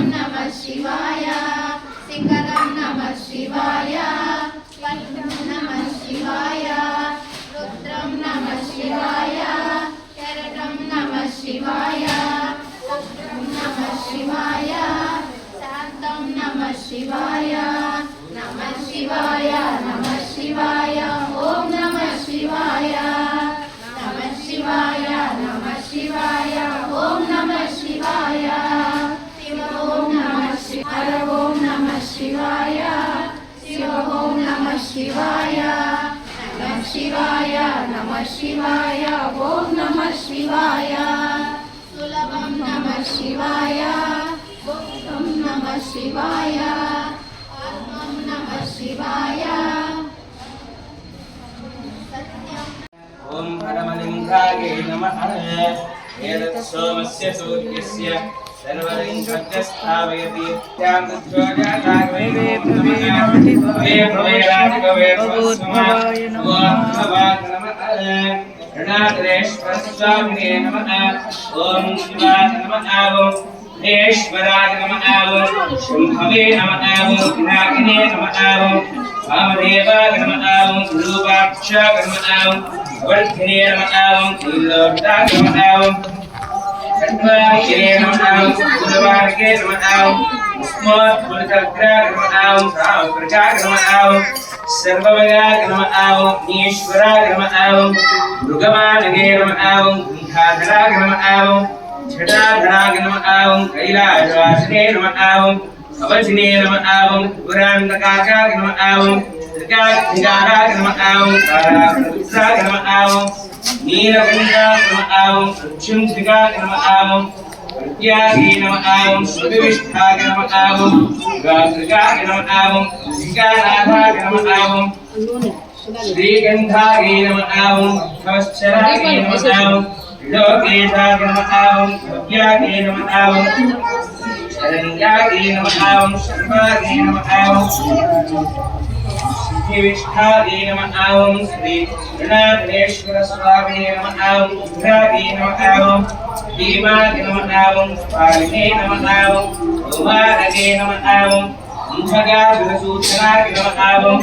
नमः शिवाय शिखरं नमः शिवाय पद्मं नमः शिवाय रुद्रं नमः शिवाय शरणं नमः शिवाय उग्रं नमः शिवाय शान्तं नमः शिवाय नमः शिवाय नमः शिवाय ॐ नमः शिवाय नमः शिवाय नमः शिवाय ॐ नमः शिवाय शिव ॐ नमः शिवाय ॐ नमः शिवाय शिव ॐ नमः शिवाय नमः शिवाय नमः शिवाय ॐ नमः शिवाय सुलभं नमः शिवाय गुप्तं नमः शिवाय आत्मं नमः शिवाय ओम परमलिंगाय नमः एतत् सोमस्य सूर्यस्य सर्वलिंगस्य स्थापयति त्यां भवेरादिभवेर्भवेर्भवेर्भवाय नमः ऋणाधरेश्वरस्वामिने नमः ओम शिवाय नमः ओम ईश्वराय नमः ओम शुंभवे नमः ओम विनायिने नमः ओम वामदेवाय नमः ओम रूपाक्षाय नमः ओम वर्धिने नमः ओम नीलोत्ताय नमः ओम खड्वाय नमः ओम गुरुवार्गे नमः ओम स्मोत्पुलचक्राय नमः ओम सामप्रजाय नमः ओम सर्वमयाय नमः ओम ईश्वराय नमः ओम मृगमानगे नमः ओम गंगाधराय नमः ओम छटाधराय नमः ओम कैलासवासिने नमः ओम अवधिने नमः ओम पुराणकाकाय नमः ओम त्रिकाग्निकाराय नमः ओम कालाग्निरुद्राय नमः ओम नीलकण्ठाय नमः ओम प्रच्छुंसिकाय नमः ओम प्रत्यागे नमः ओम सुविष्ठाय नमः ओम गात्रिकाय नमः ओम विकानाथाय नमः ओम श्रीगंधाय नमः ओम भवश्चराय नमः ओम लोकेशाय नमः ओम भव्यागे नमः ओम शरण्यागे नमः ओम शर्वागे नमः ओम सिद्धिविष्ठागे नमः ओम श्री गणाधरेश्वर स्वामिने नमः ओम उग्रागे नमः ओम भीमागे नमः ओम पालिने नमः ओम उमानगे नमः ओम अंधगासुरसूचनागे नमः ओम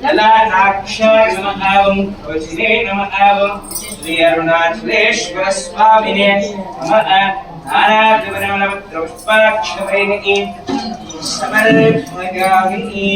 ललाटाक्षाय नमः ओम वचिने नमः ओम श्री अरुणाचलेश्वर स्वामिने नमः आराध्यवनमलपुष्पाक्षवैनिकी समर्पयामि।